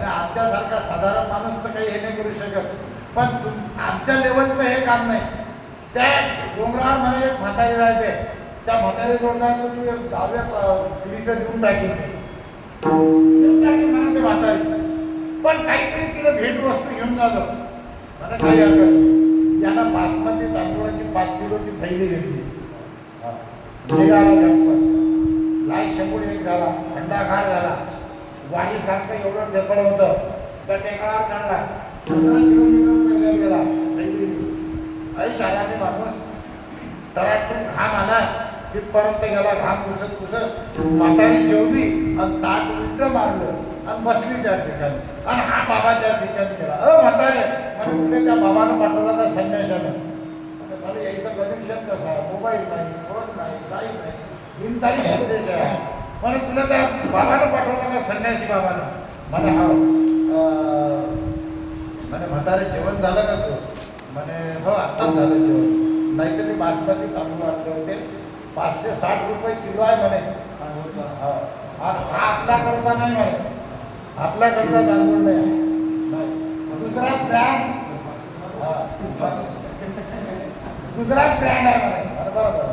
आमच्यासारखा साधारण माणूस तर काही हे नाही करू शकत. पण आमच्या लेवलचं हे काम नाही. त्या डोंगरावर मला एक म्हातारी राहते, त्या म्हातारी जोडणार तू 10व्या पिढीचं देऊन टाकेल म्हणा ते म्हातारी. पण काहीतरी तिला भेट वस्तू घेऊन झालं मला काही हरकत. त्यांना बासमती तांदूळाची 5 किलोची थैली घेतली, निघाला गणपत, लाय शंभूड एक झाला, अंडा घाट झाला, वाणीसारखं एवढं ढेकळ होतं त्या टेकळावर चढला, 15 किलोमीटर पैदल गेला. ऐश आला ते माणूस, तरातून घाम आला, तिथपर्यंत गेला, घाम पुसत पुसत म्हातारी जेवली आणि ताट उलट मारलं आणि बसली त्या ठिकाणी. आणि हा बाबा त्या ठिकाणी गेला. म्हातारे म्हणजे तुला त्या बाबानं पाठवला का संन्याशानं? म्हणजे यायचं कनेक्शन कसं आहे? मोबाईल नाही, फोन नाही, काही नाही, बिनतारी संदेश आहे. म्हणे तुला त्या बाबानं पाठवलं का संन्यासी बाबानं? म्हणे हा. म्हणे म्हातारे जेवण झालं का तू? म्हणे हो आत्ताच झालं जेवण. नाहीतर मी बासमती तांदूळ आणले होते, 560 रुपये किलो आहे म्हणे. हा आपल्याकडचा नाही म्हणे, आपल्याकडचा तांदूळ नाही, गुजरात ब्रँड, गुजरात ब्रँड आहे म्हणे. बरोबर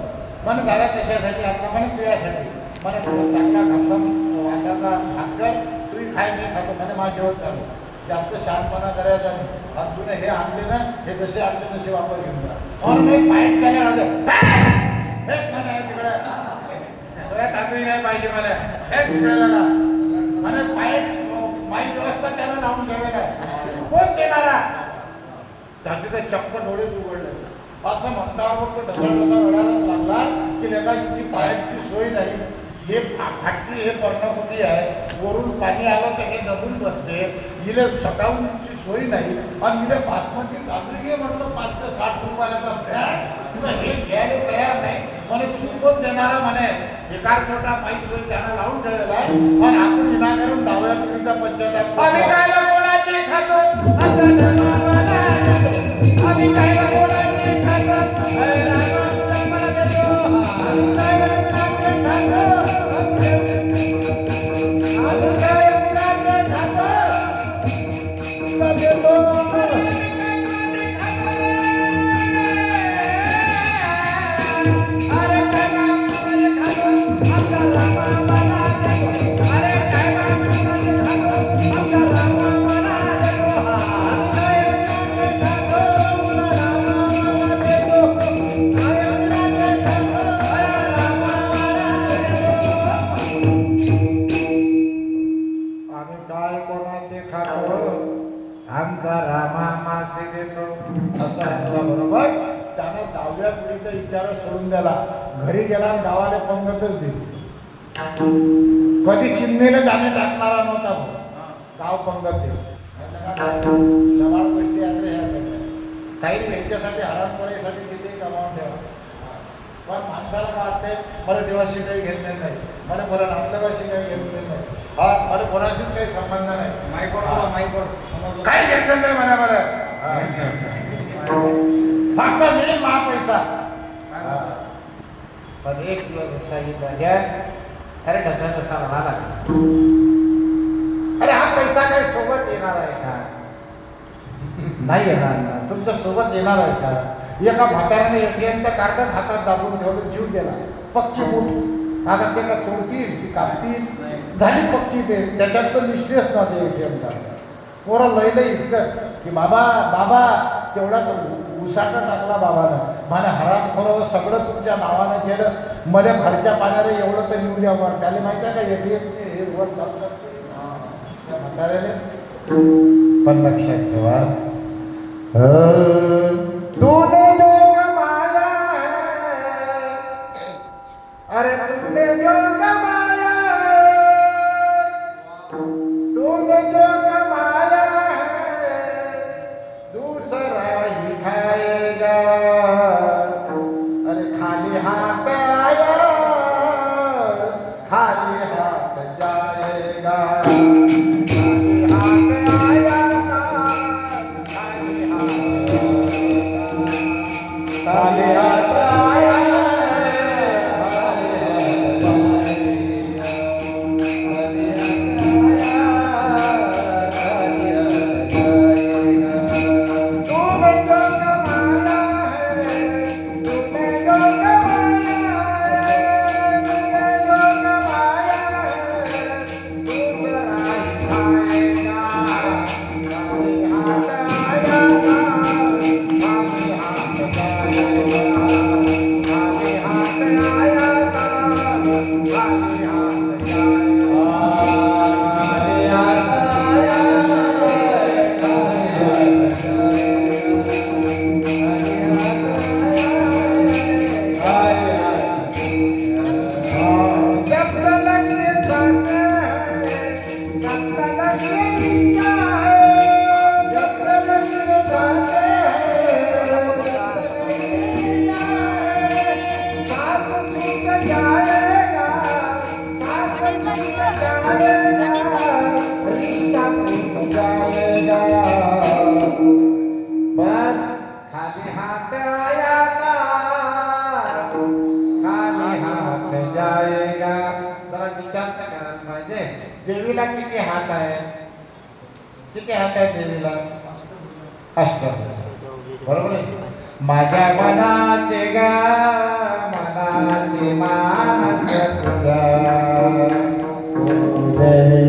म्हणे दादा कशासाठी आपला? म्हणे तुझ्यासाठी. म्हणे चांगला खमखम वासाचा भाकर तूही खाय मी खातो. म्हणे माझं जेवण चालू, जास्त शहाणपणा करायचा नाही. आणि तुने हे आणले ना, हे जसे आणले तसे वापर घेऊन जा. म्हणून मी पाईट चालले राहतो तिकडे, तांदूळ नाही पाहिजे मला, हे तिकडे लगा. म्हणे पाईट माई व्यवस्था त्याला लावून ठेवायला आहे, कोण देणारा? त्याचे ते चक्क डोळे उघडले. असं म्हणतावर तो ढसा रडायला लागला की लेका हिची पायाची सोय नाही, हे फाटकी, हे पर्णकुटी आहे, वरून पाणी आलं तर हे नदून बसते, हिला सकाळची सोय नाही. आणि हिला बासमती तांदूळ घे म्हटलं 560 रुपयाचा ब्रँड, तुला हे घ्यायला तयार नाही. म्हणे तू कोण देणारा? म्हणे एकार छोटा पायी सोय त्यानं लावून ठेवलेला आहे. आणि आपण विनाकारण 10व्या पिढीचा पंचायत आम्ही खायला कोणाचे खातो, आम्ही खायला कोणाचे खातो, आमचा रामा मासे देतो. असं आपल्या बरोबर त्यानं 10व्या पिढीचा विचार सोडून दिला. घरी गेला आणि गावाला पंगतच दिली. कधी चिमणीने दाणे टाकणारा नव्हता भाऊ. गाव पंगत दिली. जवळ गोष्टी यात्रे ह्या सगळ्या काही यांच्यासाठी हरामखोरीसाठी किती कमावून ठेवा. पण माणसाला काय वाटते मला देवाशी काही घेतलेलं नाही, मला नातलगाशी काही घेतलेलं नाही, मला कोणाशीच काही संबंध नाही, काही घेतलेलं नाही म्हणा बरं. फक्त मी मा पैसा. पण एक सांगितलं घ्या, अरे ढसा राहणार. अरे हा पैसा काही सोबत येणार आहे का? नाही येणार ना. तुमच्या सोबत येणार आहे का? एका म्हाताऱ्याने एटीएमच्या कार्डच हातात दाबून ठेवलं, जीव गेला. पक्की मूठ आता ते का तोडतील ती कापतील, झाली पक्की. ते त्याच्यात तर निश्चयच ना ते एटीएम कार्ड. पोरं लय इसकट की बाबा बाबा तेवढा उसाटा टाकला बाबानं, मला हरामखोर सगळं तुमच्या नावानं केलं, मला घरच्या पाण्याला एवढं तर निवड्या वर. त्याला माहिती आहे का एटीएमचे हे वर चालतात त्या म्हाताऱ्याने. पण लक्षात ठेवा, तूने जो कमाया है, अरे तूने जो कमाया है, तूने जो कमाया है, दूसरा ही खाएगा. अरे खाली हाथ आया, खाली हाथ जाएगा. बस खाली हाथ आया था, खाली हाथ जाएगा. जरा विचार तर करायला पाहिजे. देवीला किती हात आहे? किती हात आहे देवीला? अष्ट. बरोबर आहे. माझ्या मनाचे गा मनाचे मानस तुझा देवी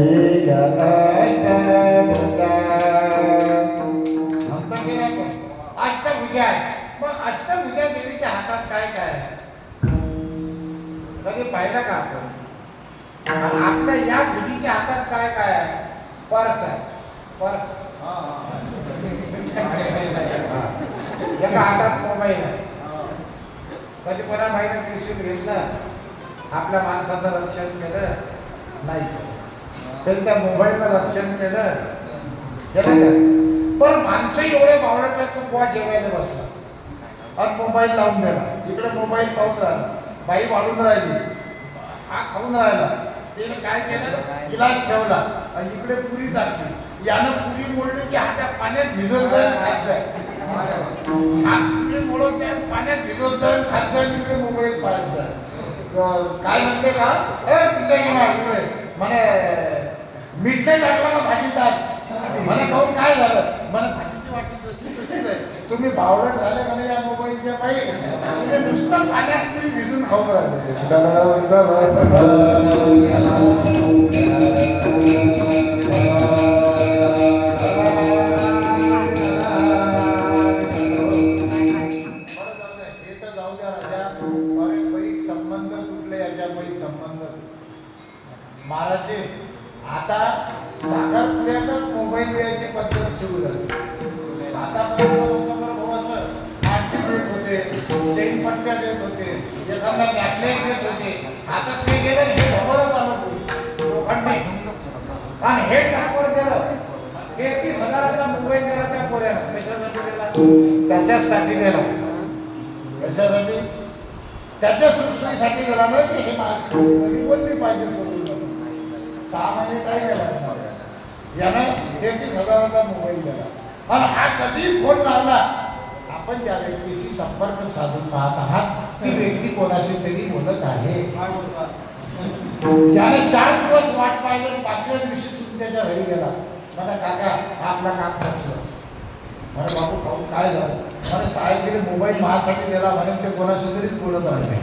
अष्टभुजा आहे. मग अष्टभुजा देवीच्या हातात काय काय कधी पाहिलं का आपण? आपल्या या भुजीच्या हातात काय काय आहे? पर्स आहे. पर्स. एका हातात मोबाईल आहे. कधी कोणा माहिती त्रिशूल घेतलं, आपल्या माणसाचं रक्षण केलं नाही, तरी त्या मोबाईलचं रक्षण केलं का? पण माणसं एवढे बावळट तू बुवा जेवायला बसला आणि मोबाईल लावून दिला. इकडे मोबाईल पाहून राहिला, बाई वाढून राहिली, हा खाऊन राहिला. तिने काय केलं? गिलास ठेवला आणि इकडे पुरी टाकली. यानं पुरी मोडली की हातात पाण्यात भिजवत जाईल खायचंय. हात पुरी मोडत जाईल, पाण्यात भिजवत जाईल खायचंय, इकडे मोबाईल पाहायचा. काय म्हणते का? तिथे इकडे म्हणे मीठ नाही टाकला का भाजी टाक. मला खाऊन काय झालं? मला भाजीची वाटी तशीच आहे. तुम्ही बावळट झाले म्हणे या मोबाईलच्या पायी. म्हणजे नुसतं पाण्यात तरी भिजून खाऊन राहिले. हे तर जाऊ द्या राजा. अरे संबंध तुटले याच्यामुळे संबंध. महाराज आता साखरपुड्यातच मोबाईल द्यायची पद्धत सुरू झाली. आता आणि हे टाकवर गेलं 33,000चा मोबाईल दिला त्या पोऱ्यानं. कशासाठी दिला? त्याच्यासाठी दिला. कशासाठी? त्याच्या सुरक्षेसाठी दिला नाही की हे मास्क बोलली पाहिजे करून 6 महिने काय केला यानं 33,000चा मोबाईल दिला आणि हा कधी फोन लावला आपण ज्या व्यक्तीशी संपर्क साधून पाहत आहात ती व्यक्ती कोणाशी तरी बोलत आहे. त्याने 4 दिवस वाट पाहिली आणि 5व्या दिवशी तुम्ही त्याच्या घरी गेला. मला काका आपला काम फसलं. म्हणे बाबू भाऊ काय झालं? म्हणे साहेबजीने मोबाईल माझ्यासाठी दिला म्हणे ते कोणाशी तरीच बोलत आहे.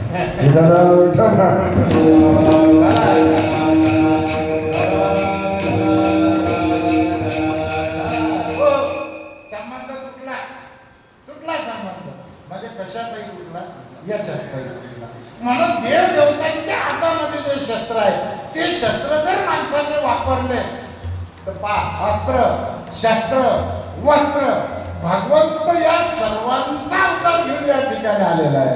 संबंध तुटला तुटला संबंध म्हणजे कशापायी तुटला याच्यात पायी तुटला. म्हणून देव देवतांच्या हातामध्ये जे शस्त्र आहे ते शस्त्र जर माणसाने वापरले तर अस्त्र शस्त्र वस्त्र भगवंत या सर्वांचा अवतार घेऊन या ठिकाणी आलेला आहे.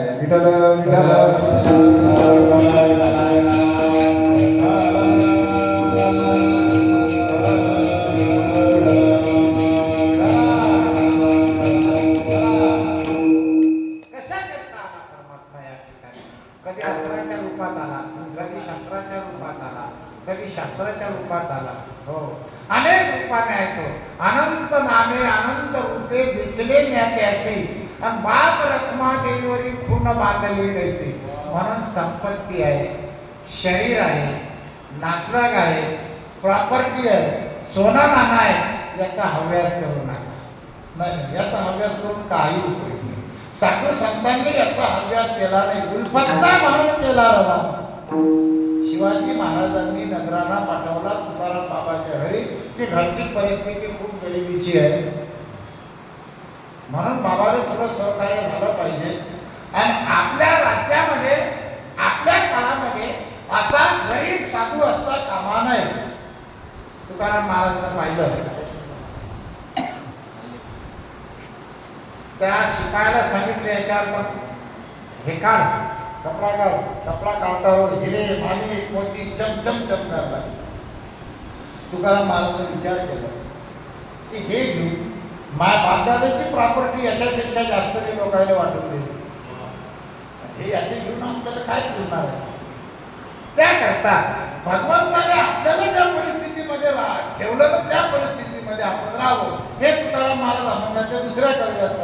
कधी अस्त्राच्या रूपात आला कधी शस्त्राच्या रूपात आला कधी शास्त्राच्या रूपात आला. हो अनेक रूपाने आहे तो. अनंत नामे अनंत रूपे दिसले न्यात्यासी आणि बाप रखमा देवीवरील खून बांधली कैसी. म्हणून संपत्ती आहे शरीर आहे नातलग आहे प्रॉपर्टी आहे सोना नाणा आहे याचा हव्यास करू नका. नाही याचा हव्यास करून काही उपयोग नाही. साधू संतांनी याचा अभ्यास केला नाही गुलफत्ता म्हणून केला रवा. शिवाजी महाराजांनी नजराणा पाठवला तुकाराम बाबाच्या घरी की घरची परिस्थिती खूप गरिबीची आहे म्हणून बाबाने थोडं सहकार्य झालं पाहिजे. आणि आपल्या राज्यामध्ये आपल्या काळामध्ये असा गरीब साधू असता कामा नये. तुकाराम महाराजांना पाहिलं त्या शिपायाला सांगितले याच्यावर हे काढ कपडा काढ. कपडा काढतावर हिरे माणिक मोती चमचम चमकारला. तुकाराम महाराजांनी विचार केला की हे घेऊन माझ्या बापदादाची प्रॉपर्टी याच्यापेक्षा जास्त मी लोकांना वाटून दिली. हे याचे घेऊन आपल्याला काय करणार आहे. त्याकरता भगवंताने आपल्याला ज्या परिस्थितीमध्ये ठेवलं तर त्या परिस्थितीमध्ये आपण राहावं. हे तुकाराम महाराज अभंगाच्या दुसऱ्या कवितेत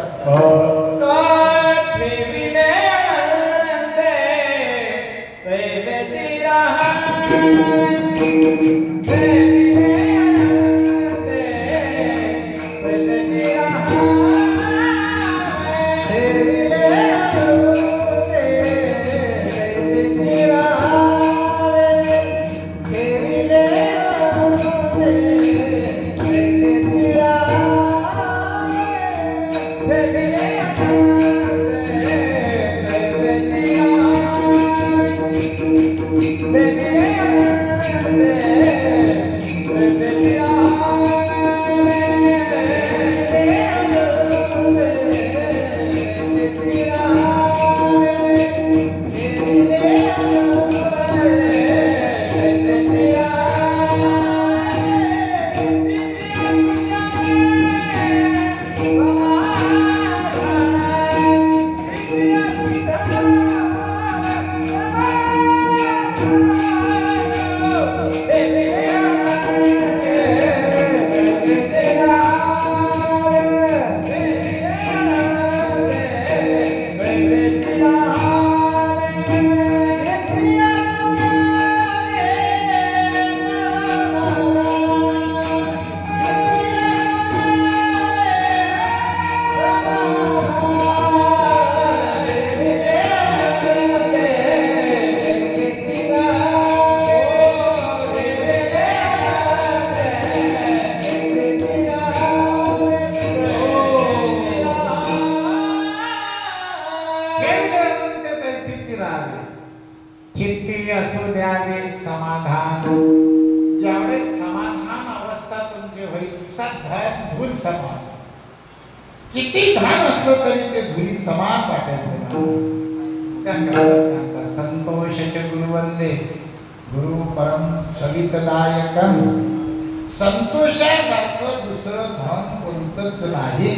चित्ती असू द्यावे समाधान. ज्यावेळेस समाधान अवस्था तुमची होईल सधन धूल समान. किती धान असलं तरी ते धुली समान वाटेल. सांगतात संतोष गुरुवंदे गुरु परम सवितदायकम संतोषासारखं दुसरं धन कोणतंच नाही.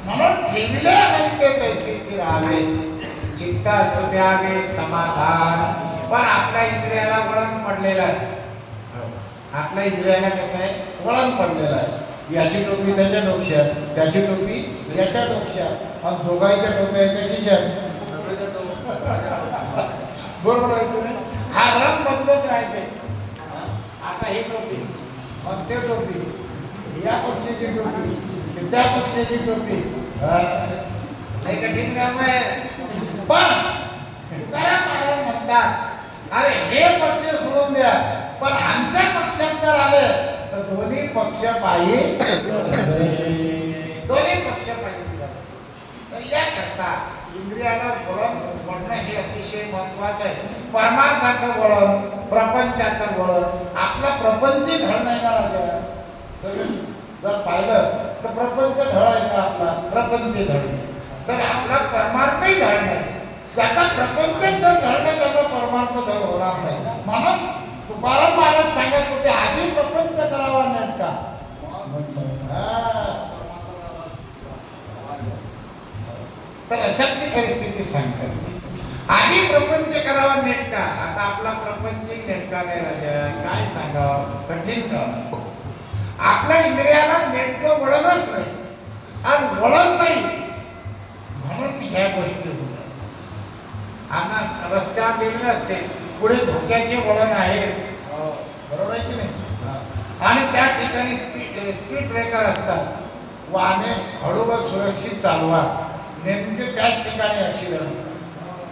म्हणून ठेविले म्हणते पैसेची राहावे, चित्त असू द्यावे समाधान. पण आपल्या इंद्रियाला वळण पडलेलं आहे. आपल्या इंद्रियाला कसं आहे, वळण पडलेलं आहे. याची टोपी त्याच्या डोक्यात, त्याची टोपी याच्या डोक्यात, आणि दोघांच्या टोप्या याच्या खिशात. बरोबर आहे तुम्ही. हा रंग बदलत राहते. आता ही टोपी, मग ते टोपी, या पक्षाची टोपी, त्या पक्षाची टोपी. नाही कठीण काम आहे. पण तुकाराम महाराज म्हणतात, अरे हे पक्ष सोडून द्या, पण आमच्या पक्षात जर आले तर दोन्ही पक्ष पाहिजे, दोन्ही पक्ष पाहिजे. तर याकरता इंद्रियाला वळण पडणं हे अतिशय महत्वाचं आहे. परमार्थाचं वळण, प्रपंचाचं वळण. आपला प्रपंच घड नाही ना राजा. जर पाहिलं तर प्रपंच धड आहे का आपला, प्रपंच धड, तर आपला परमार्थही धड नाही. त्याचा प्रपंच जर धडलं त्याचा परमार्थ धड होणार नाही. म्हणून तुकाराम महाराज सांगत होते, आधी प्रपंच करावा नेटका. तर अशातली परिस्थिती सांगतात, आधी प्रपंच करावा नेटका. आता आपला प्रपंचही नेटका नाही राजा, काय सांगावं, कठीण काम. आपल्या इंद्रियाला नेटकं वळणच नाही, आणि वळण नाही म्हणून ह्या गोष्टी होतात. आम्हाला रस्त्यावर लिहिलेलं असते, पुढे धोक्याचे वळण आहे, बरोबर आहे की नाही. आणि त्या ठिकाणी स्पीड ब्रेकर असतात. वाहने हळू व सुरक्षित चालवा, नेमके त्याच ठिकाणी ऍक्सिडेंट.